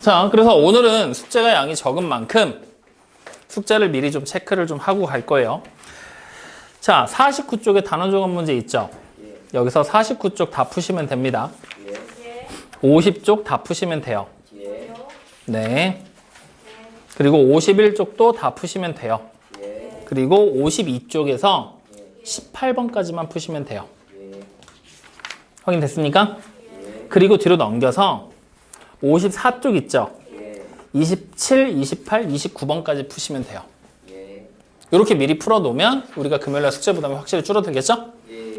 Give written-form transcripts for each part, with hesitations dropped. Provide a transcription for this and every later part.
자, 그래서 오늘은 숙제가 양이 적은 만큼 숙제를 미리 좀 체크를 좀 하고 갈 거예요. 자, 49쪽에 단원 조건 문제 있죠? 여기서 49쪽 다 푸시면 됩니다. 50쪽 다 푸시면 돼요. 네. 그리고 51쪽도 다 푸시면 돼요. 그리고 52쪽에서 18번까지만 푸시면 돼요. 확인됐습니까? 그리고 뒤로 넘겨서 54쪽 있죠? 27, 28, 29번까지 푸시면 돼요. 이렇게 미리 풀어놓으면 우리가 금요일날 숙제 부담이 확실히 줄어들겠죠?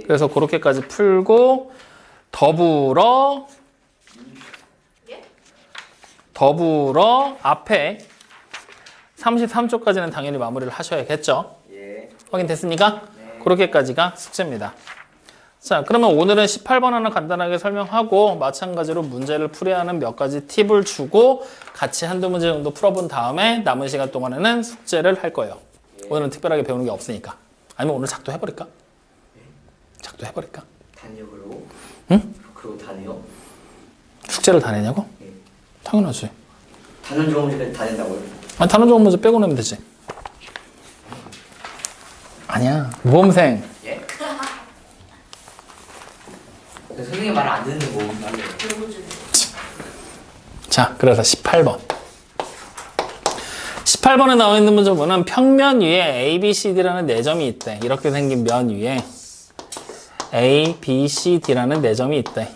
그래서 그렇게까지 풀고 더불어 앞에 33쪽까지는 당연히 마무리를 하셔야겠죠? 확인됐습니까? 그렇게까지가 숙제입니다. 자, 그러면 오늘은 18번 하나 간단하게 설명하고 마찬가지로 문제를 풀이야 하는 몇 가지 팁을 주고 같이 한두 문제 정도 풀어본 다음에 남은 시간 동안에는 숙제를 할 거예요. 오늘은 특별하게 배우는 게 없으니까. 아니면 오늘 작도 해버릴까? 작도 해버릴까? 다녀요? 응? 그거 다녀요? 숙제를 다 내냐고? 예. 당연하지. 단원 좋은 문제까지 다 낸다고요? 아니, 단원 좋은 문제 빼고 내면 되지. 아니야. 모범생. 예? 선생님 말 안 듣는 거 말이에요. 자, 그래서 18번. 18번에 나와 있는 문제 보면 평면 위에 A, B, C, D라는 4점이 있대. 이렇게 생긴 면 위에 A, B, C, D라는 4점이 있대.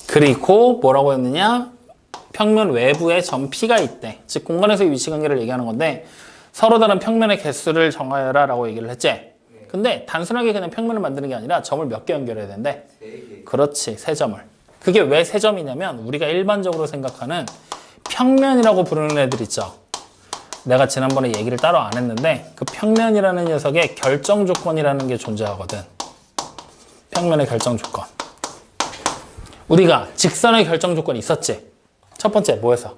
그리고 뭐라고 했느냐? 평면 외부에 점 P가 있대. 즉 공간에서의 위치 관계를 얘기하는 건데 서로 다른 평면의 개수를 정하여라 라고 얘기를 했지. 근데 단순하게 그냥 평면을 만드는 게 아니라 점을 몇 개 연결해야 된대. 3개. 그렇지, 3점을. 그게 왜 3점이냐면 우리가 일반적으로 생각하는 평면이라고 부르는 애들 있죠. 내가 지난번에 얘기를 따로 안 했는데 그 평면이라는 녀석의 결정 조건이라는 게 존재하거든. 평면의 결정 조건. 우리가 직선의 결정 조건이 있었지. 첫 번째 뭐였어?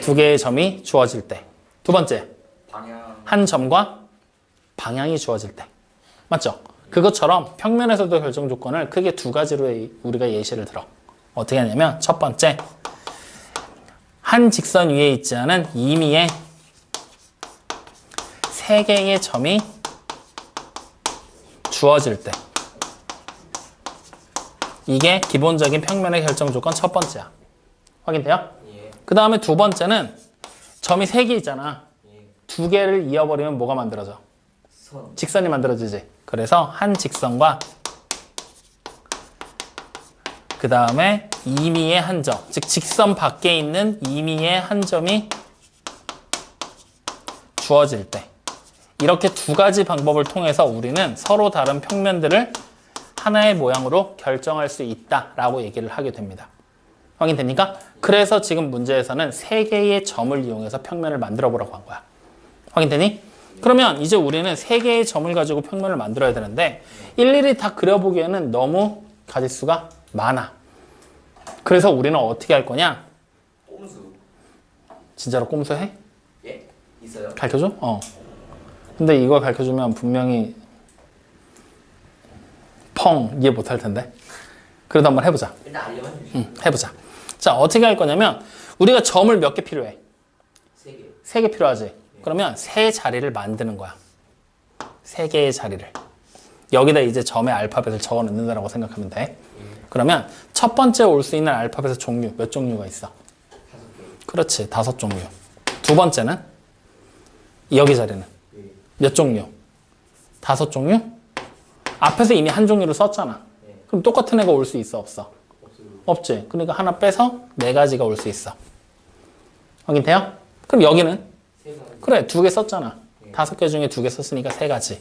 두 개의 점이 주어질 때. 두 번째, 방향. 한 점과 방향이 주어질 때. 맞죠? 그것처럼 평면에서도 결정 조건을 크게 두 가지로 우리가 예시를 들어. 어떻게 하냐면 첫 번째, 한 직선 위에 있지 않은 임의의 3개의 점이 주어질 때. 이게 기본적인 평면의 결정 조건 첫 번째야. 확인돼요? 예. 그 다음에 두 번째는 점이 3개 있잖아. 예. 2개를 이어버리면 뭐가 만들어져? 선. 직선이 만들어지지. 그래서 한 직선과 그 다음에 임의의 한 점, 즉 직선 밖에 있는 임의의 한 점이 주어질 때 이렇게 두 가지 방법을 통해서 우리는 서로 다른 평면들을 하나의 모양으로 결정할 수 있다라고 얘기를 하게 됩니다. 확인됩니까? 그래서 지금 문제에서는 3개의 점을 이용해서 평면을 만들어 보라고 한 거야. 확인되니? 그러면 이제 우리는 3개의 점을 가지고 평면을 만들어야 되는데 일일이 다 그려보기에는 너무 가짓수가 많아. 그래서 우리는 어떻게 할 거냐? 꼼수. 진짜로 꼼수해? 예? 있어요? 가르쳐줘? 근데 이걸 가르쳐주면 분명히 펑 이해 못할 텐데. 그래도 한번 해보자. 일단 알려만 주시죠. 해보자. 자, 어떻게 할 거냐면 우리가 점을 몇 개 필요해? 3개. 3개 필요하지? 그러면 3자리를 만드는 거야. 3개의 자리를. 여기다 이제 점의 알파벳을 적어 넣는다고 생각하면 돼. 그러면 첫 번째 올 수 있는 알파벳의 종류, 몇 종류가 있어? 5개. 그렇지, 5종류. 두 번째는? 여기 자리는? 예. 몇 종류? 5종류? 앞에서 이미 한 종류를 썼잖아. 그럼 똑같은 애가 올 수 있어, 없어? 없어요. 없지. 그러니까 하나 빼서 4가지가 올 수 있어. 확인돼요? 그럼 여기는? 3가지. 그래, 2개 썼잖아. 5개 중에 2개 썼으니까 3가지.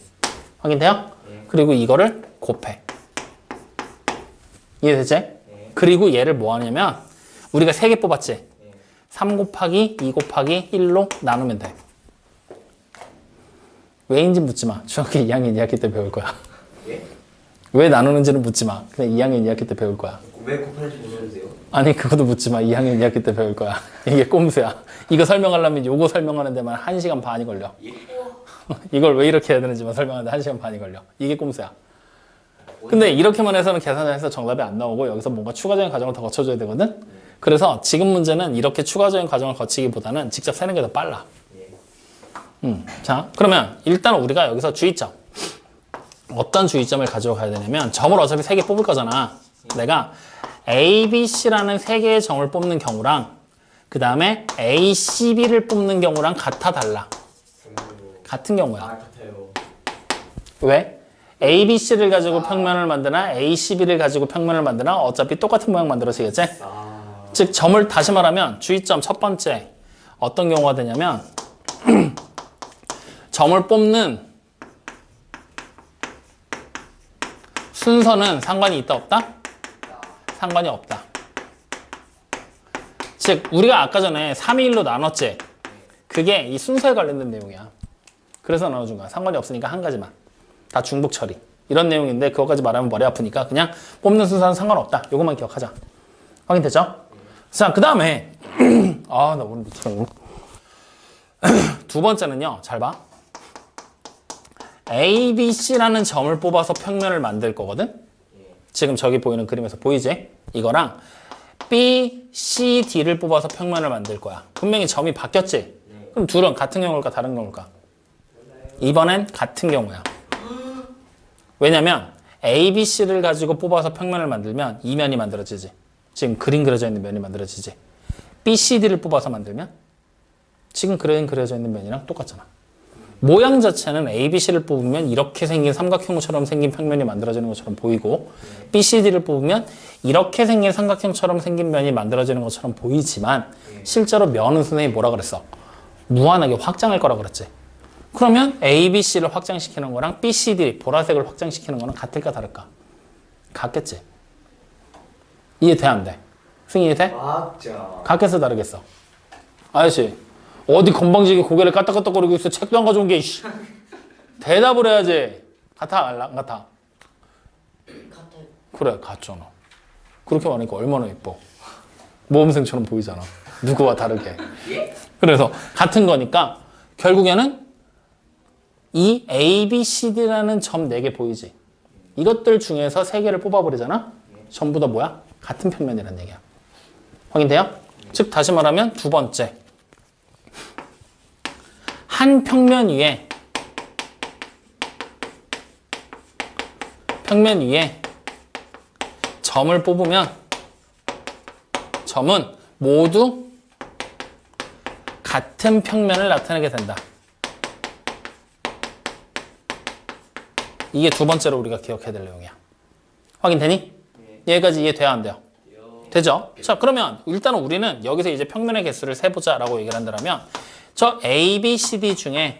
확인돼요? 그리고 이거를 곱해. 이해되지? 그리고 얘를 뭐 하냐면 우리가 3개 뽑았지? 3 곱하기 2 곱하기 1로 나누면 돼. 왜인지 묻지 마. 중학교 2학년 2학기 때 배울 거야. 예? 왜 나누는지는 묻지 마. 그냥 2학년 2학기 때 배울 거야. 왜 곱하는지 모르세요? 아니, 그것도 묻지 마. 2학년 2학기 때 배울 거야. 이게 꼼수야. 이거 설명하려면 요거 설명하는 데만 1시간 반이 걸려. 예? 이걸 왜 이렇게 해야 되는지만 설명하는데 1시간 반이 걸려. 이게 꼼수야. 근데 이렇게만 해서는 계산을 해서 정답이 안 나오고 여기서 뭔가 추가적인 과정을 더 거쳐줘야 되거든. 그래서 지금 문제는 이렇게 추가적인 과정을 거치기보다는 직접 세는 게 더 빨라. 자, 그러면 일단 우리가 여기서 주의점. 어떤 주의점을 가지고 가야 되냐면 점을 어차피 3개 뽑을 거잖아. 내가 A, B, C라는 3개의 점을 뽑는 경우랑 그 다음에 A, C, B를 뽑는 경우랑 같아 달라. 같은 경우야. 같아요. 왜? A, B, C를 가지고 평면을 만드나 A, C, B를 가지고 평면을 만드나 어차피 똑같은 모양 만들어지겠지? 즉 점을 다시 말하면 주의점 첫 번째 어떤 경우가 되냐면 점을 뽑는 순서는 상관이 있다 없다? 상관이 없다. 즉 우리가 아까 전에 3의 1로 나눴지? 그게 이 순서에 관련된 내용이야. 그래서 나눠준 거야. 상관이 없으니까 한 가지만. 다 중복 처리. 이런 내용인데 그것까지 말하면 머리 아프니까 그냥 뽑는 순서는 상관없다. 이것만 기억하자. 확인됐죠? 자, 그 다음에 나 오늘 미치겠네. 두 번째는요. 잘 봐. A, B, C라는 점을 뽑아서 평면을 만들 거거든? 지금 저기 보이는 그림에서 보이지? 이거랑 B, C, D를 뽑아서 평면을 만들 거야. 분명히 점이 바뀌었지? 그럼 둘은 같은 경우일까 다른 경우일까? 이번엔 같은 경우야. 왜냐면 A, B, C를 가지고 뽑아서 평면을 만들면 이 면이 만들어지지. 지금 그림 그려져 있는 면이 만들어지지. B, C, D를 뽑아서 만들면 지금 그림 그려져 있는 면이랑 똑같잖아. 모양 자체는 A, B, C를 뽑으면 이렇게 생긴 삼각형처럼 생긴 평면이 만들어지는 것처럼 보이고 B, C, D를 뽑으면 이렇게 생긴 삼각형처럼 생긴 면이 만들어지는 것처럼 보이지만 실제로 면은 선생님이 뭐라 그랬어? 무한하게 확장할 거라 그랬지. 그러면 A, B, C를 확장시키는 거랑 B, C, D 보라색을 확장시키는 거는 같을까 다를까? 같겠지. 이해돼 안 돼? 승희 이해돼? 맞죠. 같겠어 다르겠어? 아저씨 어디 건방지게 고개를 까딱까딱거리고 있어. 책도 안 가져온 게 이씨. 대답을 해야지. 같아 안 같아? 같아요. 그래 같잖아. 그렇게 말하니까 얼마나 예뻐. 모범생처럼 보이잖아. 누구와 다르게. 그래서 같은 거니까 결국에는 이 A, B, C, D라는 점 4개 보이지? 이것들 중에서 3개를 뽑아버리잖아? 전부 다 뭐야? 같은 평면이란 얘기야. 확인돼요? 즉 다시 말하면 두 번째. 한 평면 위에 점을 뽑으면 점은 모두 같은 평면을 나타내게 된다. 이게 두 번째로 우리가 기억해야 될 내용이야. 확인되니? 여기까지 이해돼야 안 돼요? 되죠? 자, 그러면 일단은 우리는 여기서 이제 평면의 개수를 세보자라고 얘기를 한다면 저 A, B, C, D 중에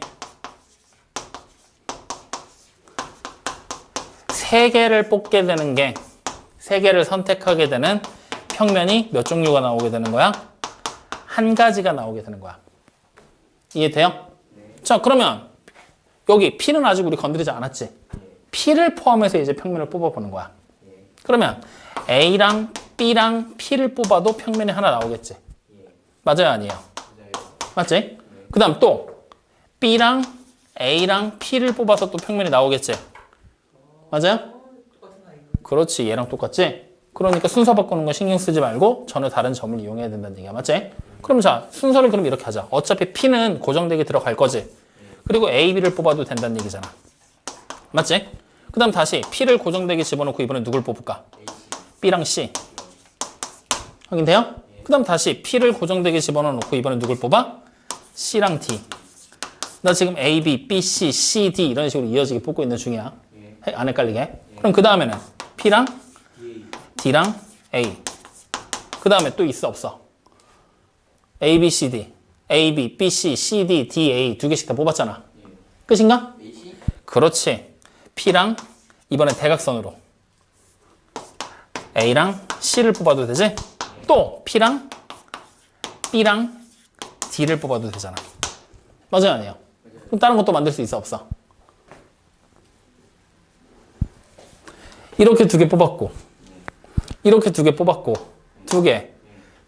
3개를 뽑게 되는 게 3개를 선택하게 되는 평면이 몇 종류가 나오게 되는 거야? 한 가지가 나오게 되는 거야. 이해돼요? 자, 그러면 여기 P는 아직 우리 건드리지 않았지? P를 포함해서 이제 평면을 뽑아보는 거야. 그러면 A랑 B랑 P를 뽑아도 평면이 하나 나오겠지? 맞아요, 아니에요? 맞지? 그 다음 또 B랑 A랑 P를 뽑아서 또 평면이 나오겠지? 맞아요? 그렇지, 얘랑 똑같지? 그러니까 순서 바꾸는 거 신경 쓰지 말고 전혀 다른 점을 이용해야 된다는 얘기야. 맞지? 그럼 자, 순서를 그럼 이렇게 하자. 어차피 P는 고정되게 들어갈 거지? 그리고 A, B를 뽑아도 된다는 얘기잖아. 맞지? 그 다음 다시 P를 고정되게 집어넣고 이번엔 누굴 뽑을까? B랑 C. 확인돼요? 그 다음 다시 P를 고정되게 집어넣고 이번엔 누굴 뽑아? C랑 D. 나 지금 A, B, B, C, C, D 이런 식으로 이어지게 뽑고 있는 중이야. 안 헷갈리게. 그럼 그 다음에는 P랑 D랑 A. 그 다음에 또 있어 없어? A, B, C, D. A, B, B, C, C, D, D, A 두 개씩 다 뽑았잖아. 끝인가? 그렇지. P랑 이번에 대각선으로 A랑 C를 뽑아도 되지? 또 P랑 B랑 D를 뽑아도 되잖아. 맞아요, 아니에요? 그럼 다른 것도 만들 수 있어, 없어? 이렇게 2개 뽑았고 이렇게 2개 뽑았고 2개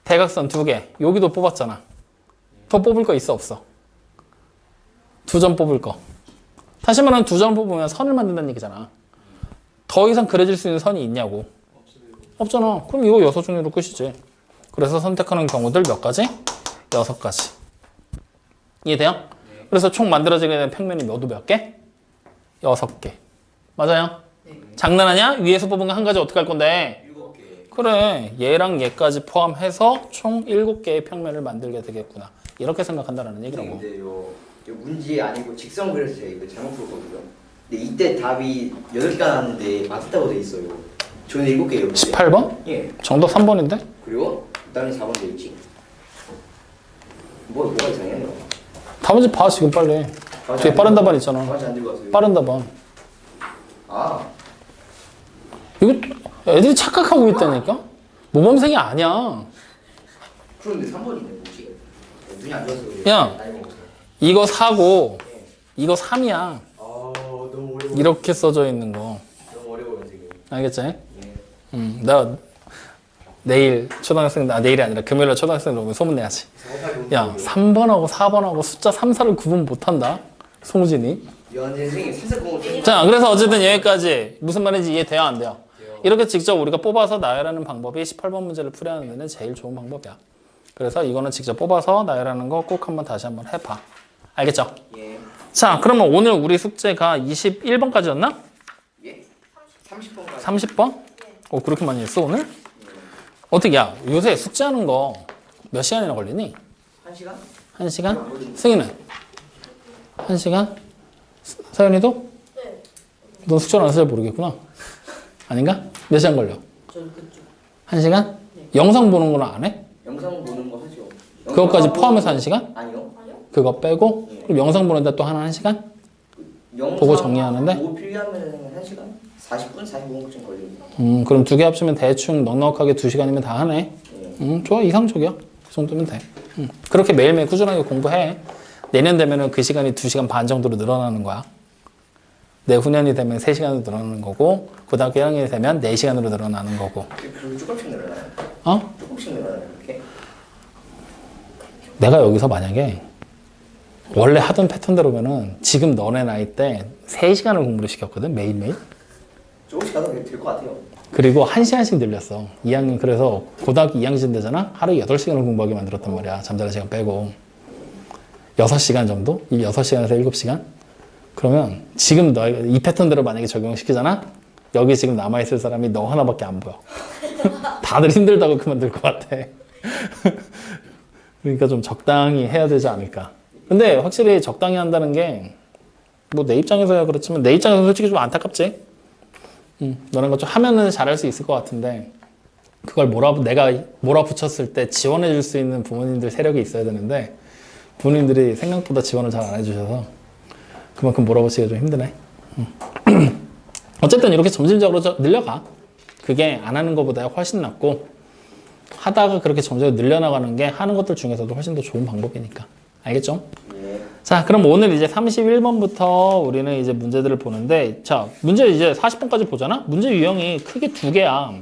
대각선 2개 여기도 뽑았잖아. 더 뽑을 거 있어, 없어? 2점 뽑을 거. 다시 말하면 2점 뽑으면 선을 만든다는 얘기잖아. 더 이상 그려질 수 있는 선이 있냐고. 없잖아. 그럼 이거 6종류로 끝이지. 그래서 선택하는 경우들 몇 가지? 6가지. 이해돼요? 그래서 총 만들어지게 되는 평면이 몇 개? 6개. 맞아요? 장난하냐? 위에서 뽑은 거 한 가지 어떻게 할 건데? 7개. 그래. 얘랑 얘까지 포함해서 총 7개의 평면을 만들게 되겠구나. 이렇게 생각한다는 얘기라고. 근데 요 문제 아니고 직선 그래서 제가 이거 잘못 풀었거든요. 근데 이때 답이 8개가 나왔는데 맞았다고 돼 있어요. 저는 7개예요. 18번? 예. 정답 3번인데? 그리고 그다음에 4번 돼 있지. 뭐가 이상해요? 답은지 봐 지금 빨리. 뒤에 빠른 답안 있잖아. 다시 안 들고 왔어요. 빠른 답안. 아, 이거 애들이 착각하고 있다니까? 모범생이 아니야. 그런데 3번이네 뭐지? 눈이 안 좋아서 그래요. 야. 나이 먹어서. 이거 4고 이거 3이야. 아, 너무 어려워. 이렇게 써져 있는 거. 너무 어려워요 지금. 알겠지? 예. 나 내일 내일이 아니라 금요일에 초등학생들 오면 소문내야지. 야, 3번하고 4번하고 숫자 3, 4를 구분 못한다. 송진이. 야, 내 선생님 살짝 보면 자, 그래서 어쨌든 여기까지 무슨 말인지 이해돼요, 안 돼요? 이렇게 직접 우리가 뽑아서 나열하는 방법이 18번 문제를 풀이하는 데는 제일 좋은 방법이야. 그래서 이거는 직접 뽑아서 나열하는 거 꼭 한번 다시 한번 해봐. 알겠죠? 예. 자, 그러면 오늘 우리 숙제가 21번까지였나? 예. 30번까지. 30번? 그렇게 많이 했어, 오늘? 어떻게, 야, 요새 숙제하는 거 몇 시간이나 걸리니? 1시간? 1시간? 승희는? 1시간? 서연이도? 네. 넌 숙제를 안 써서 모르겠구나. 아닌가? 몇 시간 걸려? 저는 그쪽. 1시간? 영상 보는 거는 안 해? 영상 보는 거 하죠. 그것까지 포함해서 1시간? 아니요. 아니요? 그거 빼고? 그럼 영상 보는데 또 하나 1시간? 영상 보고 정리하는데? 보고 필기하면 1시간? 40분? 45분쯤 걸립니다. 그럼 두 개 합치면 대충 넉넉하게 2시간이면 다 하네. 예. 좋아, 이상적이야. 그 정도면 돼. 그렇게 매일매일 꾸준하게 공부해. 내년 되면은 그 시간이 2시간 반 정도로 늘어나는 거야. 내후년이 되면 3시간으로 늘어나는 거고, 고등학교 1학년이 되면 4시간으로 늘어나는 거고. 그리고 조금씩 늘어나요. 어? 조금씩 늘어나요. 이렇게. 내가 여기서 만약에 원래 하던 패턴대로면은 지금 너네 나이 때 3시간을 공부를 시켰거든, 매일매일. 조금씩 가도 될 것 같아요. 그리고 1시간씩 늘렸어. 2학년, 그래서 고등학교 2학년 되잖아? 하루에 8시간을 공부하게 만들었단 말이야. 잠자는 시간 빼고. 6시간 정도? 이 6시간에서 7시간? 그러면 지금 너 이 패턴대로 만약에 적용시키잖아? 여기 지금 남아있을 사람이 너 하나밖에 안 보여. 다들 힘들다고 그만둘 것 같아. 그러니까 좀 적당히 해야 되지 않을까. 근데 확실히 적당히 한다는 게 뭐 내 입장에서야 그렇지만 내 입장에서 솔직히 좀 안타깝지? 너는 거 좀 하면은 잘할 수 있을 것 같은데 그걸 내가 몰아붙였을 때 지원해 줄 수 있는 부모님들 세력이 있어야 되는데 부모님들이 생각보다 지원을 잘 안 해주셔서 그만큼 몰아붙이기가 좀 힘드네. 어쨌든 이렇게 점진적으로 늘려가. 그게 안 하는 것보다 훨씬 낫고 하다가 그렇게 점점 늘려나가는 게 하는 것들 중에서도 훨씬 더 좋은 방법이니까. 알겠죠? 예. 자, 그럼 오늘 이제 31번부터 우리는 이제 문제들을 보는데, 자, 문제 이제 40번까지 보잖아? 문제 유형이 크게 두 개야.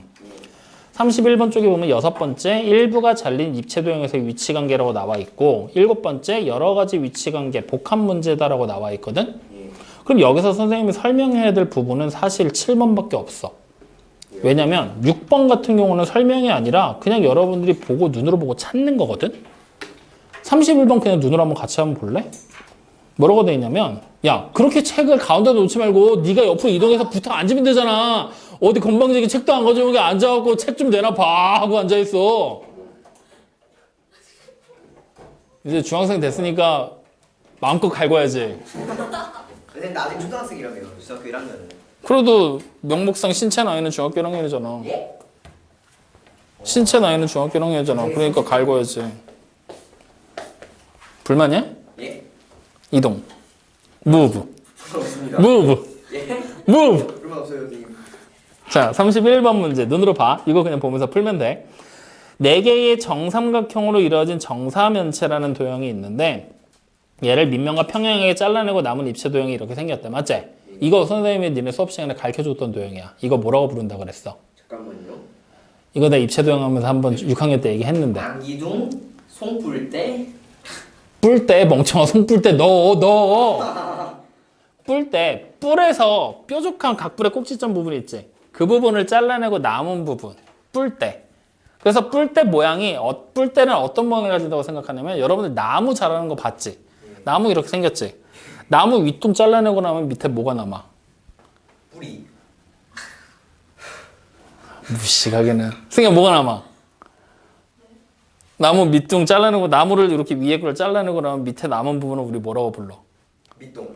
31번 쪽에 보면 6번째, 일부가 잘린 입체 도형에서의 위치 관계라고 나와 있고, 7번째, 여러 가지 위치 관계, 복합 문제다라고 나와 있거든? 예. 그럼 여기서 선생님이 설명해야 될 부분은 사실 7번밖에 없어. 왜냐면 6번 같은 경우는 설명이 아니라 그냥 여러분들이 보고 눈으로 보고 찾는 거거든? 31번 그냥 눈으로 한번 같이 한번 볼래? 뭐라고 돼 있냐면, 야, 그렇게 책을 가운데 놓지 말고 네가 옆으로 이동해서 붙어 앉으면 되잖아. 어디 건방지게 책도 안 가져오게 앉아갖고 책 좀 내놔 봐 하고 앉아있어. 이제 중학생 됐으니까 마음껏 갈궈야지. 근데 나 아직 초등학생이라며요. 중학교 1학년은. 그래도 명목상 신체 나이는 중학교 1학년이잖아. 예? 신체 나이는 중학교 1학년이잖아. 그러니까 갈궈야지. 불만이야? 예? 이동. move. 없습니다. move. 예? move. 불만 없어요, 선생님. 자, 31번 문제. 눈으로 봐. 이거 그냥 보면서 풀면 돼. 4개의 정삼각형으로 이루어진 정사면체라는 도형이 있는데 얘를 밑면과 평행하게 잘라내고 남은 입체 도형이 이렇게 생겼대. 맞지? 이거 선생님이 니네 수업 시간에 가르쳐줬던 도형이야. 이거 뭐라고 부른다 그랬어? 잠깐만요. 이거 내가 입체 도형 하면서 한번 6학년 때 얘기했는데. 안기둥, 송뿔대. 뿔 때 멍청아, 손 뿔 때 넣어. 뿔 때 뿔에서 뾰족한 각뿔의 꼭지점 부분이 있지. 그 부분을 잘라내고 남은 부분, 뿔 때. 그래서 뿔 때 모양이 뿔 때는 어떤 모양을 가진다고 생각하냐면 여러분들 나무 자라는 거 봤지? 나무 이렇게 생겼지? 나무 윗동 잘라내고 나면 밑에 뭐가 남아? 뿌리. 무식하게는. 승희야 뭐가 남아? 나무 밑둥 잘라내고 나무를 이렇게 위에 걸 잘라내고 나면 밑에 남은 부분을 우리 뭐라고 불러? 밑동.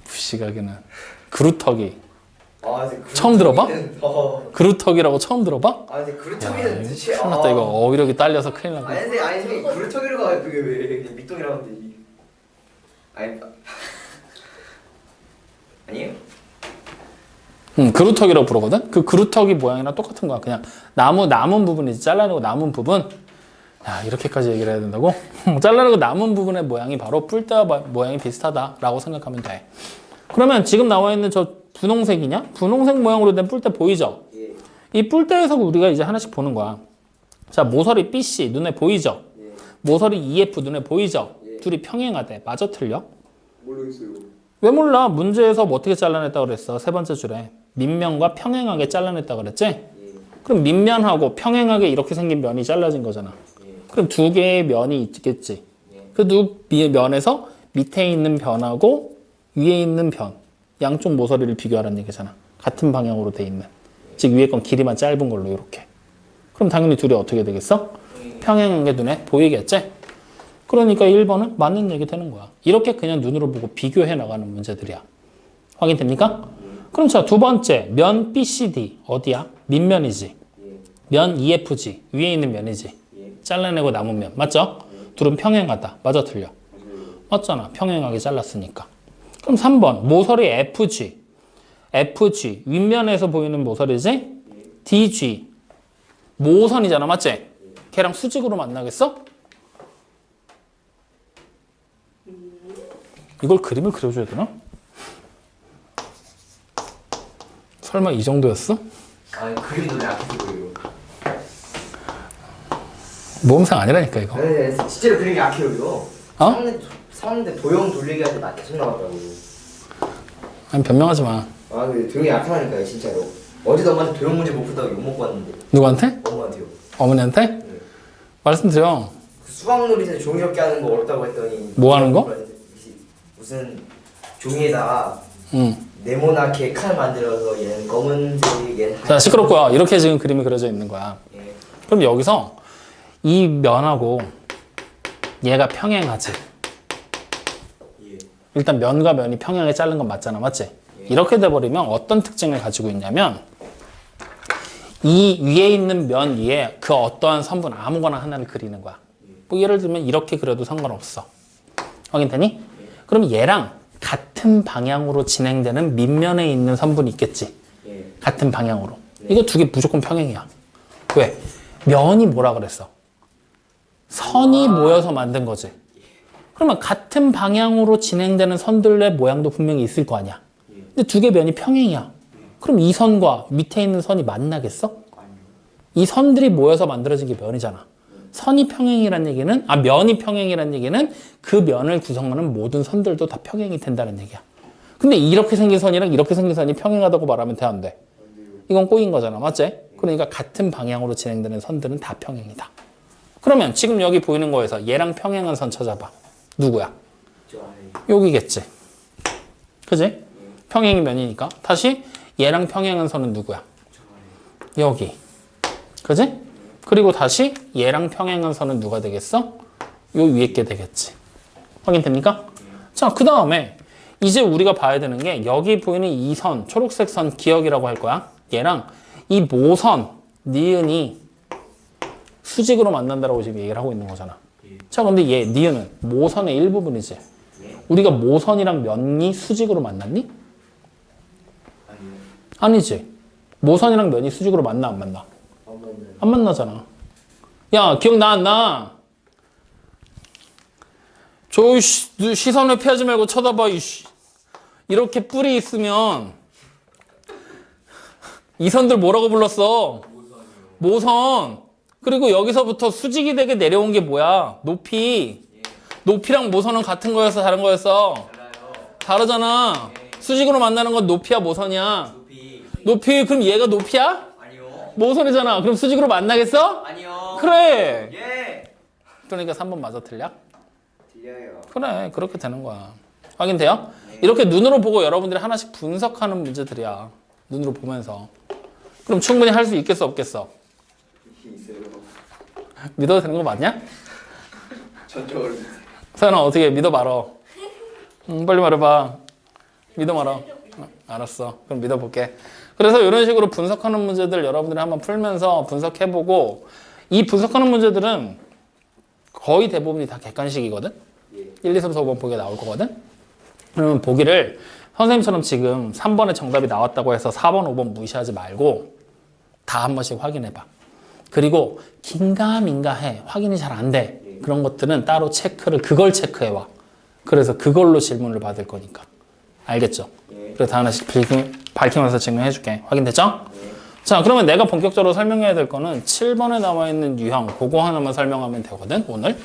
무식하게는. 그루터기. 아, 근데 처음 들어봐? 그루터기는- 그루터기라고 처음 들어봐? 아, 근데 그루터기는 대체 큰일 났다 이거 어휘력이 딸려서 큰일 났다. 아니 선생님 그루터기로 가 그게 왜 그냥 밑동이라고 하면 되지. 아니 아니에요? 그루터기라고 부르거든? 그 그루터기 모양이랑 똑같은 거야. 그냥 남은 부분이지. 잘라내고 남은 부분. 야, 이렇게까지 얘기를 해야 된다고? 잘라내고 남은 부분의 모양이 바로 뿔대와 모양이 비슷하다라고 생각하면 돼. 그러면 지금 나와 있는 저 분홍색이냐? 분홍색 모양으로 된 뿔대 보이죠? 예. 이 뿔대에서 우리가 이제 하나씩 보는 거야. 자, 모서리 BC 눈에 보이죠? 예. 모서리 EF 눈에 보이죠? 예. 둘이 평행하대. 맞아, 틀려? 모르겠어요. 왜 몰라? 문제에서 뭐 어떻게 잘라냈다고 그랬어? 세 번째 줄에. 밑면과 평행하게 잘라냈다고 그랬지? 예. 그럼 밑면하고 평행하게 이렇게 생긴 면이 잘라진 거잖아. 예. 그럼 두 개의 면이 있겠지. 예. 그 두 면에서 밑에 있는 변하고 위에 있는 변. 양쪽 모서리를 비교하라는 얘기잖아. 같은 방향으로 돼 있는. 즉 위에 건 길이만 짧은 걸로 이렇게. 그럼 당연히 둘이 어떻게 되겠어? 평행한 게 눈에 보이겠지? 그러니까 1번은 맞는 얘기 되는 거야. 이렇게 그냥 눈으로 보고 비교해 나가는 문제들이야. 확인됩니까? 그럼 자, 두 번째. 면 BCD 어디야? 밑면이지. 예. 면 EFG 위에 있는 면이지. 예. 잘라내고 남은 면. 맞죠? 둘은 평행하다. 맞아, 틀려? 맞아요. 맞잖아. 평행하게 잘랐으니까. 그럼 3번. 모서리 FG. FG. 윗면에서 보이는 모서리지? DG. 모선이잖아. 맞지? 걔랑 수직으로 만나겠어? 이걸 그림을 그려줘야 되나? 설마 이 정도였어? 아, 그림 눈에 앞에서 보여요. 모험상 아니라니까 이거. 네, 진짜로 그림이 약해요 이거. 어? 사는데 도형 돌리기 할 때 나 계속 나왔다고. 아니 변명하지 마. 아, 근데 도형이 약하다니까요 진짜로. 어제도 엄마한테 도형 문제 못 푼다고 욕 먹고 왔는데. 누구한테? 엄마한테요. 어머니한테? 네. 말씀드려. 그 수학놀이에서 종이 접기 하는 거 어렵다고 했더니. 뭐 하는 거? 무슨 종이에다가 응. 네모나게 칼 만들어서 얘는 검은색, 얘는 하얀. 자, 시끄럽고요. 이렇게 지금 그림이 그려져 있는 거야. 예. 그럼 여기서 이 면하고 얘가 평행하지. 예. 일단 면과 면이 평행하게 자른 건 맞잖아. 맞지? 이렇게 돼버리면 어떤 특징을 가지고 있냐면 이 위에 있는 면 위에 그 어떠한 선분 아무거나 하나를 그리는 거야. 뭐 예를 들면 이렇게 그려도 상관없어. 확인되니? 그럼 얘랑 같은 방향으로 진행되는 밑면에 있는 선분이 있겠지. 예. 같은 방향으로. 이거 두 개 무조건 평행이야. 왜? 면이 뭐라 그랬어? 선이 모여서 만든 거지. 그러면 같은 방향으로 진행되는 선들의 모양도 분명히 있을 거 아니야. 근데 두 개 면이 평행이야. 그럼 이 선과 밑에 있는 선이 만나겠어? 이 선들이 모여서 만들어진 게 면이잖아. 선이 평행이란 얘기는, 면이 평행이란 얘기는 그 면을 구성하는 모든 선들도 다 평행이 된다는 얘기야. 근데 이렇게 생긴 선이랑 이렇게 생긴 선이 평행하다고 말하면 돼, 안 돼? 이건 꼬인 거잖아. 맞지? 그러니까 같은 방향으로 진행되는 선들은 다 평행이다. 그러면 지금 여기 보이는 거에서 얘랑 평행한 선 찾아봐. 누구야? 저 아래. 여기겠지. 그지? 평행이 면이니까. 다시 얘랑 평행한 선은 누구야? 여기. 그지? 그리고 다시 얘랑 평행한 선은 누가 되겠어? 요 위에 게 되겠지. 확인됩니까? 자, 그 다음에 이제 우리가 봐야 되는 게 여기 보이는 이 선, 초록색 선 기억이라고 할 거야. 얘랑 이 모선, 니은이 수직으로 만난다라고 지금 얘기를 하고 있는 거잖아. 자, 근데 얘, 니은은 모선의 일부분이지. 우리가 모선이랑 면이 수직으로 만났니? 아니요. 아니지. 모선이랑 면이 수직으로 만나, 안 만나? 안 맞나요? 안 만나잖아. 야, 기억나, 안 나? 저 시선을 피하지 말고 쳐다봐, 이씨. 이렇게 뿔이 있으면 이 선들 뭐라고 불렀어? 모선. 그리고 여기서부터 수직이 되게 내려온 게 뭐야? 높이 높이랑 모선은 같은 거였어, 다른 거였어? 달라요. 다르잖아. 수직으로 만나는 건 높이야, 모선이야? 높이. 높이, 그럼 얘가 높이야? 아니요. 모선이잖아. 그럼 수직으로 만나겠어? 아니요. 그래. 예. 그러니까 3번 맞아, 틀려? 들려요. 그래, 그렇게 되는 거야. 확인돼요? 이렇게 눈으로 보고 여러분들이 하나씩 분석하는 문제들이야. 눈으로 보면서. 그럼 충분히 할 수 있겠어, 없겠어? 있어요. 믿어도 되는 거 맞냐? 전적으로. 서연아, 어떻게 믿어 말어? 빨리 말해봐. 믿어 말어. 알았어. 그럼 믿어볼게. 그래서 이런 식으로 분석하는 문제들 여러분들이 한번 풀면서 분석해보고, 이 분석하는 문제들은 거의 대부분이 다 객관식이거든? 예. 1, 2, 3, 4, 5번 보기가 나올 거거든? 그러면 보기를 선생님처럼 지금 3번에 정답이 나왔다고 해서 4번, 5번 무시하지 말고 다 한 번씩 확인해봐. 그리고 긴가민가해. 확인이 잘 안 돼. 그런 것들은 따로 그걸 체크해와. 그래서 그걸로 질문을 받을 거니까. 알겠죠? 예. 그래서 다 하나씩 밝히면서 증명해줄게. 확인됐죠? 예. 자, 그러면 내가 본격적으로 설명해야 될 거는 7번에 나와 있는 유형, 그거 하나만 설명하면 되거든, 오늘.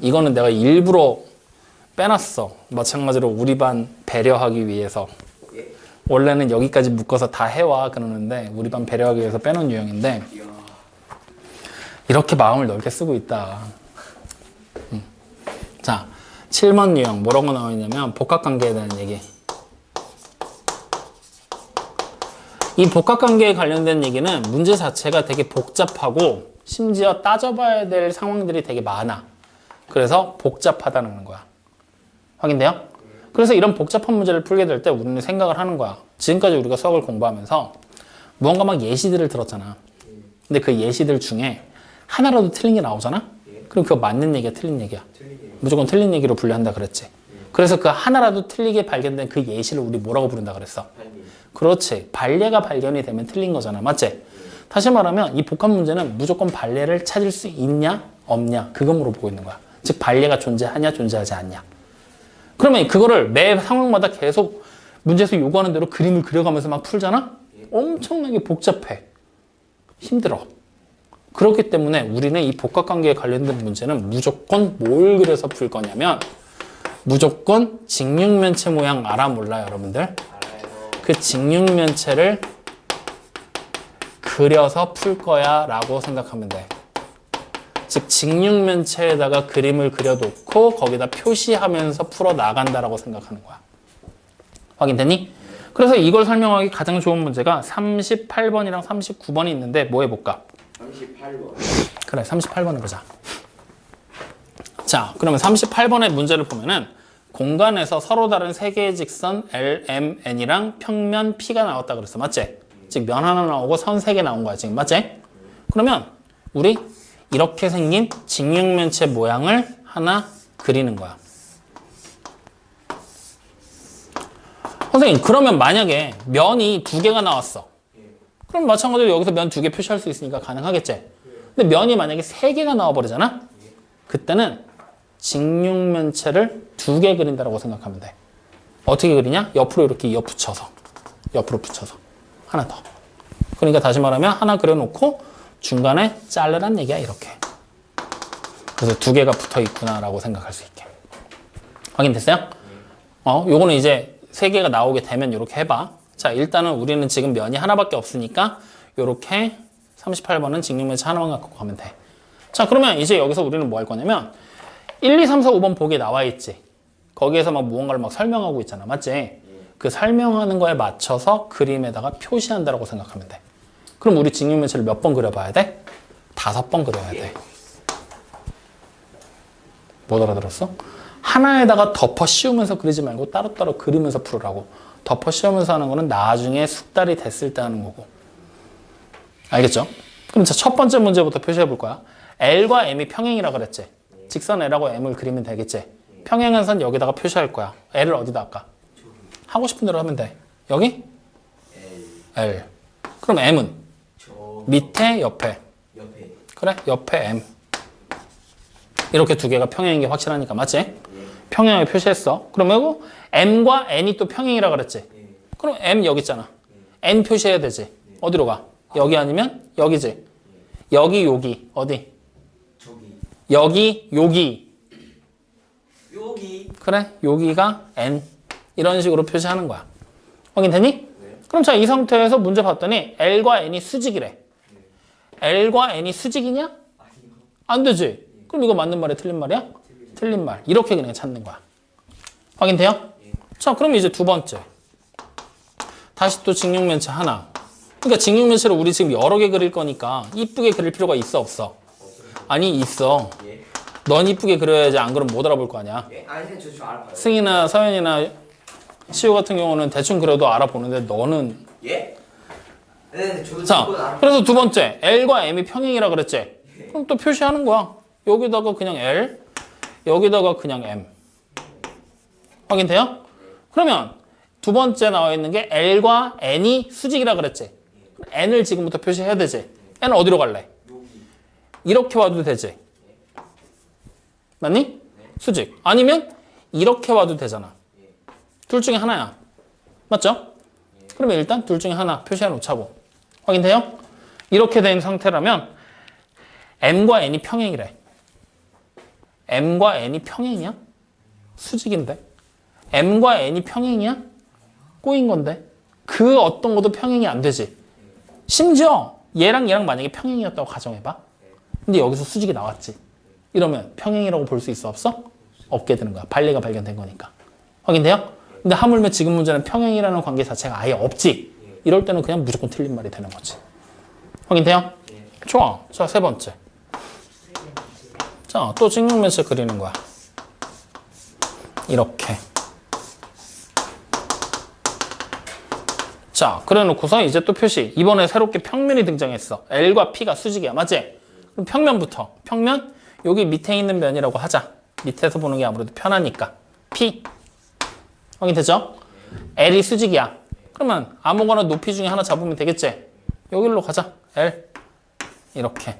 이거는 내가 일부러 빼놨어. 마찬가지로 우리 반 배려하기 위해서. 예. 원래는 여기까지 묶어서 다 해와 그러는데 우리 반 배려하기 위해서 빼놓은 유형인데 이야. 이렇게 마음을 넓게 쓰고 있다. 자, 7번 유형 뭐라고 나와 있냐면 복합관계에 대한 얘기. 이 복합관계에 관련된 얘기는 문제 자체가 되게 복잡하고 심지어 따져봐야 될 상황들이 되게 많아. 그래서 복잡하다는 거야. 확인돼요? 그래서 이런 복잡한 문제를 풀게 될 때 우리는 생각을 하는 거야. 지금까지 우리가 수학을 공부하면서 무언가 막 예시들을 들었잖아. 근데 그 예시들 중에 하나라도 틀린 게 나오잖아? 그럼 그거 맞는 얘기야, 틀린 얘기야? 무조건 틀린 얘기로 분류한다 그랬지. 그래서 그 하나라도 틀리게 발견된 그 예시를 우리 뭐라고 부른다 그랬어? 그렇지. 발례가 발견이 되면 틀린 거잖아. 맞지? 다시 말하면 이 복합 문제는 무조건 발례를 찾을 수 있냐, 없냐, 그거 물어보고 있는 거야. 즉, 발례가 존재하냐, 존재하지 않냐. 그러면 그거를 매 상황마다 계속 문제에서 요구하는 대로 그림을 그려가면서 막 풀잖아? 엄청나게 복잡해. 힘들어. 그렇기 때문에 우리는 이 복합관계에 관련된 문제는 무조건 뭘 그려서 풀 거냐면 무조건 직육면체 모양 알아 몰라 여러분들? 알아요. 그 직육면체를 그려서 풀 거야 라고 생각하면 돼. 즉 직육면체에다가 그림을 그려놓고 거기다 표시하면서 풀어나간다라고 생각하는 거야. 확인됐니? 그래서 이걸 설명하기 가장 좋은 문제가 38번이랑 39번이 있는데 뭐 해볼까? 38번. 그래 38번 해보자. 자 그러면 38번의 문제를 보면은 공간에서 서로 다른 세 개의 직선 L, M, N이랑 평면 P가 나왔다 그랬어. 맞지? 즉 면 하나 나오고 선 세 개 나온 거야 지금. 맞지? 그러면 우리 이렇게 생긴 직육면체 모양을 하나 그리는 거야. 선생님 그러면 만약에 면이 두 개가 나왔어. 그럼 마찬가지로 여기서 면 두 개 표시할 수 있으니까 가능하겠지? 근데 면이 만약에 세 개가 나와버리잖아? 그때는 직육면체를 두 개 그린다고 생각하면 돼. 어떻게 그리냐? 옆으로 이렇게 옆붙여서. 옆으로 붙여서. 하나 더. 그러니까 다시 말하면 하나 그려놓고 중간에 자르란 얘기야 이렇게. 그래서 두 개가 붙어 있구나라고 생각할 수 있게. 확인됐어요? 요거는 이제 세 개가 나오게 되면 이렇게 해봐. 자, 일단은 우리는 지금 면이 하나밖에 없으니까 이렇게 38번은 직육면체 하나만 갖고 가면 돼. 자, 그러면 이제 여기서 우리는 뭐 할 거냐면 1, 2, 3, 4, 5번 보기에 나와 있지. 거기에서 막 무언가를 막 설명하고 있잖아. 맞지? 그 설명하는 거에 맞춰서 그림에다가 표시한다라고 생각하면 돼. 그럼 우리 직육면체를 몇 번 그려봐야 돼? 5번 그려야 돼. 못 알아들었어? 하나에다가 덮어 씌우면서 그리지 말고 따로따로 그리면서 풀으라고. 덮어 씌우면서 하는 거는 나중에 숙달이 됐을 때 하는 거고. 알겠죠? 그럼 자, 첫 번째 문제부터 표시해 볼 거야. L과 M이 평행이라 그랬지? 직선 L하고 M을 그리면 되겠지? 평행한 선 여기다가 표시할 거야. L을 어디다 할까? 하고 싶은 대로 하면 돼. 여기? L. 그럼 M은? 밑에, 옆에. 옆에. 그래? 옆에 M. 이렇게 두 개가 평행인 게 확실하니까. 맞지? 평행하게 표시했어. 그러면 M과 N이 또 평행이라 그랬지? 그럼 M 여기 있잖아. N 표시해야 되지? 어디로 가? 여기 아니면 여기지? 여기, 여기. 어디? 저기. 여기, 여기. 그래, 여기가 n. 이런 식으로 표시하는 거야. 확인되니? 그럼 자, 이 상태에서 문제 봤더니 L과 N이 수직이래. L과 N이 수직이냐? 아니요. 안 되지. 그럼 이거 맞는 말이야, 틀린 말이야? 틀린 말. 이렇게 그냥 찾는 거야. 확인돼요? 자, 그럼 이제 두 번째. 다시 또 직육면체 하나. 그러니까 직육면체를 우리 지금 여러 개 그릴 거니까 이쁘게 그릴 필요가 있어, 없어? 아니, 있어. 예. 넌 이쁘게 그려야지, 안 그러면 못 알아볼 거 아니야. 예. 아니 선생님 저 알아봐요. 승이나 서연이나 시우 같은 경우는 대충 그려도 알아보는데 너는 예? 네, 저도 자, 그건 알아봐요. 그래서 두 번째 L과 M이 평행이라 그랬지? 그럼 또 표시하는 거야. 여기다가 그냥 L, 여기다가 그냥 M. 확인돼요? 그러면 두 번째 나와 있는 게 L과 N이 수직이라 그랬지? N을 지금부터 표시해야 되지? N은 어디로 갈래? 이렇게 와도 되지? 맞니? 수직. 아니면 이렇게 와도 되잖아. 둘 중에 하나야. 맞죠? 그러면 일단 둘 중에 하나 표시해 놓자고. 확인돼요? 이렇게 된 상태라면 M과 N이 평행이래. M과 N이 평행이야? 수직인데. M과 N이 평행이야? 꼬인 건데. 그 어떤 것도 평행이 안 되지. 심지어 얘랑 얘랑 만약에 평행이었다고 가정해봐. 근데 여기서 수직이 나왔지. 이러면 평행이라고 볼 수 있어, 없어? 없게 되는 거야. 반례가 발견된 거니까. 확인돼요? 근데 하물며 지금 문제는 평행이라는 관계 자체가 아예 없지. 이럴 때는 그냥 무조건 틀린 말이 되는 거지. 확인돼요? 좋아. 자, 세 번째. 자, 또 직육면체 그리는 거야. 이렇게. 자, 그래 놓고서 이제 또 표시. 이번에 새롭게 평면이 등장했어. L과 P가 수직이야. 맞지? 그럼 평면부터. 평면, 여기 밑에 있는 면이라고 하자. 밑에서 보는 게 아무래도 편하니까. P. 확인되죠? L이 수직이야. 그러면 아무거나 높이 중에 하나 잡으면 되겠지? 여기로 가자. L. 이렇게.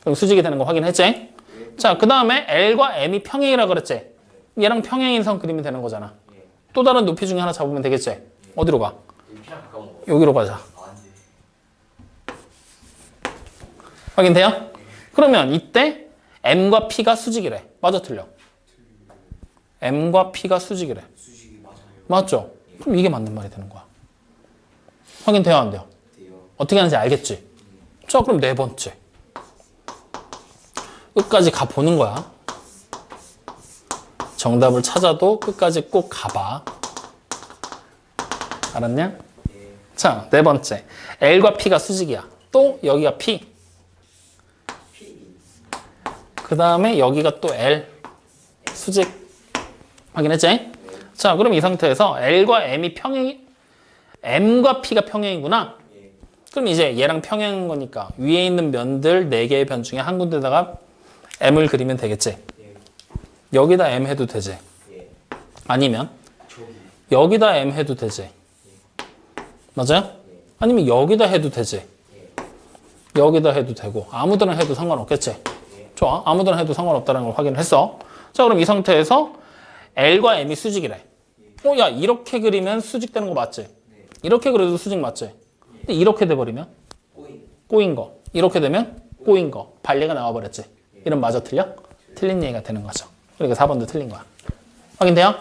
그럼 수직이 되는 거 확인했지? 자, 그 다음에 L과 M이 평행이라 그랬지? 얘랑 평행인 선 그리면 되는 거잖아. 또 다른 높이 중에 하나 잡으면 되겠지? 어디로 가? P랑 가까운 거. 여기로 가자. 아, 네. 확인돼요? 그러면 이때 M과 P가 수직이래. 맞아, 틀려? M과 P가 수직이래. 수직이 맞아요. 맞죠? 그럼 이게 맞는 말이 되는 거야. 확인돼요, 안 돼요? 돼요. 어떻게 하는지 알겠지? 자, 그럼 네 번째. 끝까지 가보는 거야. 정답을 찾아도 끝까지 꼭 가봐. 알았냐? 자, 네 번째. L과 P가 수직이야. 또 여기가 P. 그 다음에 여기가 또 L. 수직. 확인했지? 자, 그럼 이 상태에서 L과 M이 M과 P가 평행이구나. 그럼 이제 얘랑 평행인 거니까 위에 있는 면들 4개의 변 중에 한 군데다가 M을 그리면 되겠지? 여기다 M 해도 되지? 아니면 여기다 M 해도 되지? 맞아요? 아니면 여기다 해도 되지? 여기다 해도 되고 아무데나 해도 상관없겠지? 좋아. 아무데나 해도 상관없다는 걸 확인을 했어. 자, 그럼 이 상태에서 L과 M이 수직이래. 야, 이렇게 그리면 수직되는 거 맞지? 이렇게 그려도 수직 맞지? 근데 이렇게 돼버리면 꼬인 거. 이렇게 되면 꼬인 거. 반례가 나와버렸지? 이런 맞아 틀려? 틀린 얘기가 되는 거죠. 그러니까 4번도 틀린 거야. 확인돼요?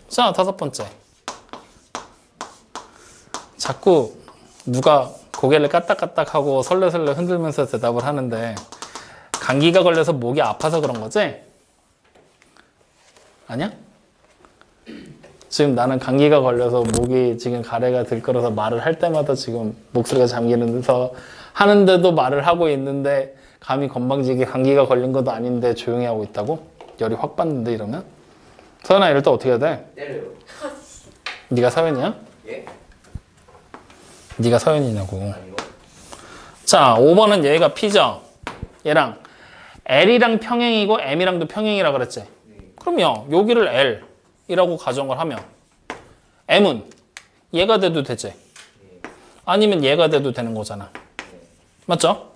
자, 다섯 번째. 자꾸 누가 고개를 까딱까딱하고 설레설레 흔들면서 대답을 하는데 감기가 걸려서 목이 아파서 그런 거지? 아니야? 지금 나는 감기가 걸려서 목이 지금 가래가 들끓어서 말을 할 때마다 지금 목소리가 잠기면서 하는데도 말을 하고 있는데 감이 건방지게 감기가 걸린 것도 아닌데 조용히 하고 있다고? 열이 확 받는데 이러면? 서연아, 이럴 때 어떻게 해야 돼? 때려요. 네가 서연이야? 예? 네가 서연이냐고. 아니요. 자, 5번은 얘가 P죠? 얘랑 L이랑 평행이고 M이랑도 평행이라 그랬지? 그럼요, 여기를 L이라고 가정을 하면 M은 얘가 돼도 되지? 아니면 얘가 돼도 되는 거잖아. 맞죠?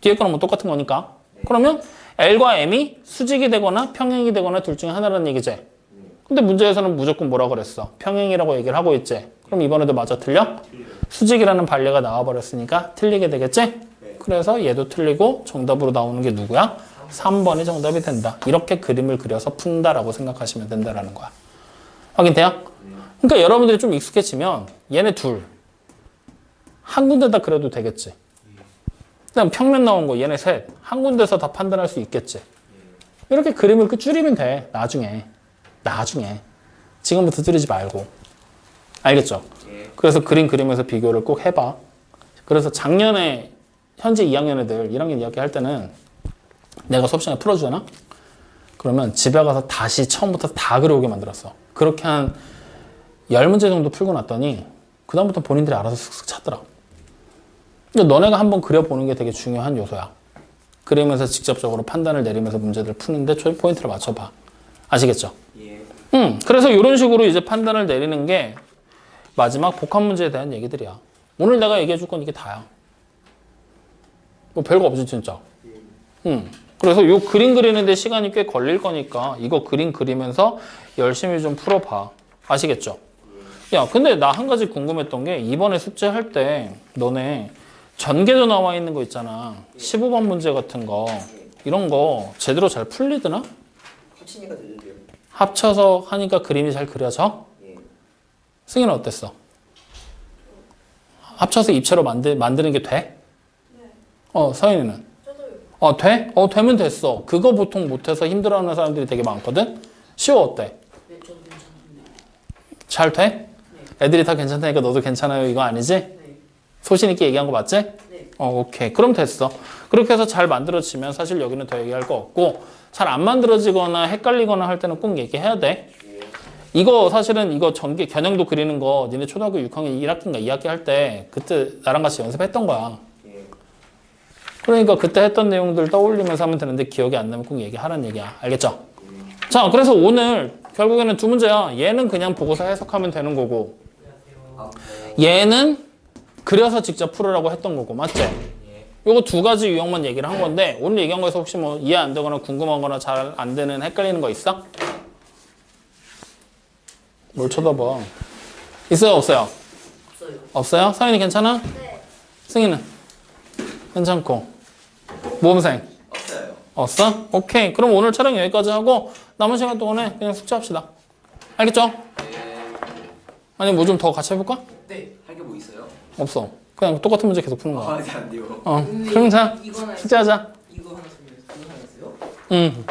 뒤에 거는 뭐 똑같은 거니까. 그러면 L과 M이 수직이 되거나 평행이 되거나 둘 중에 하나라는 얘기지? 근데 문제에서는 무조건 뭐라 그랬어? 평행이라고 얘기를 하고 있지? 그럼 이번에도 맞아, 틀려? 수직이라는 반례가 나와버렸으니까 틀리게 되겠지? 그래서 얘도 틀리고 정답으로 나오는 게 누구야? 3번이 정답이 된다. 이렇게 그림을 그려서 푼다라고 생각하시면 된다라는 거야. 확인돼요? 그러니까 여러분들이 좀 익숙해지면 얘네 둘 한 군데다 그려도 되겠지. 그다음 평면 나온 거 얘네 셋 한 군데서 다 판단할 수 있겠지. 이렇게 그림을 줄이면 돼. 나중에 지금부터 줄이지 말고. 알겠죠? 그래서 그림 그리면서 비교를 꼭 해봐. 그래서 작년에 현재 2학년 애들 1학년 2학기 할 때는 내가 수업 시간에 풀어주잖아? 그러면 집에 가서 다시 처음부터 다 그려오게 만들었어. 그렇게 한 10문제 정도 풀고 났더니 그 다음부터 본인들이 알아서 슥슥 찾더라. 근데 너네가 한번 그려보는 게 되게 중요한 요소야. 그리면서 직접적으로 판단을 내리면서 문제들 푸는데 포인트를 맞춰봐. 아시겠죠? 예. 그래서 이런 식으로 이제 판단을 내리는 게 마지막 복합 문제에 대한 얘기들이야. 오늘 내가 얘기해 줄 건 이게 다야. 뭐 별거 없지 진짜. 그래서 요 그림 그리는데 시간이 꽤 걸릴 거니까 이거 그림 그리면서 열심히 좀 풀어봐. 아시겠죠? 야, 근데 나 한 가지 궁금했던 게 이번에 숙제할 때 너네 전개도 나와 있는 거 있잖아. 15번 문제 같은 거 이런 거 제대로 잘 풀리드나? 합치니까 되는데요. 합쳐서 하니까 그림이 잘 그려져? 예. 승희는 어땠어? 합쳐서 입체로 만드는 게 돼? 서윤이는? 저도요. 돼? 되면 됐어. 그거 보통 못해서 힘들어하는 사람들이 되게 많거든? 쉬워, 어때? 네, 저도 괜찮은데. 잘 돼? 애들이 다 괜찮다니까 너도 괜찮아요 이거 아니지? 네. 소신 있게 얘기한 거 맞지? 네. 오케이. 그럼 됐어. 그렇게 해서 잘 만들어지면 사실 여기는 더 얘기할 거 없고 잘 안 만들어지거나 헷갈리거나 할 때는 꼭 얘기해야 돼. 이거 사실은 이거 전개 겨냥도 그리는 거 니네 초등학교 6학년 1학기인가 2학기 할 때 그때 나랑 같이 연습했던 거야. 그러니까 그때 했던 내용들 떠올리면서 하면 되는데 기억이 안 나면 꼭 얘기하라는 얘기야. 알겠죠? 자, 그래서 오늘 결국에는 두 문제야. 얘는 그냥 보고서 해석하면 되는 거고 얘는 그려서 직접 풀으라고 했던 거고. 맞지? 요거 두 가지 유형만 얘기를 한 건데 오늘 얘기한 거에서 혹시 뭐 이해 안 되거나 궁금한 거나 잘 안 되는 헷갈리는 거 있어? 뭘 쳐다봐. 있어요? 없어요? 없어요. 없어요? 서윤이 괜찮아? 네. 승희는? 괜찮고. 모험생? 없어요. 없어? 오케이. 그럼 오늘 촬영 여기까지 하고 남은 시간 동안에 그냥 숙제합시다. 알겠죠? 아니 뭐 좀 더 같이 해볼까? 네. 할 게 뭐 있어요? 없어. 그냥 똑같은 문제 계속 푸는 거야. 네, 안 돼요. 그럼 자 이거는 숙제하자. 이거 하나 쓰면 이거 하나 써요? 응.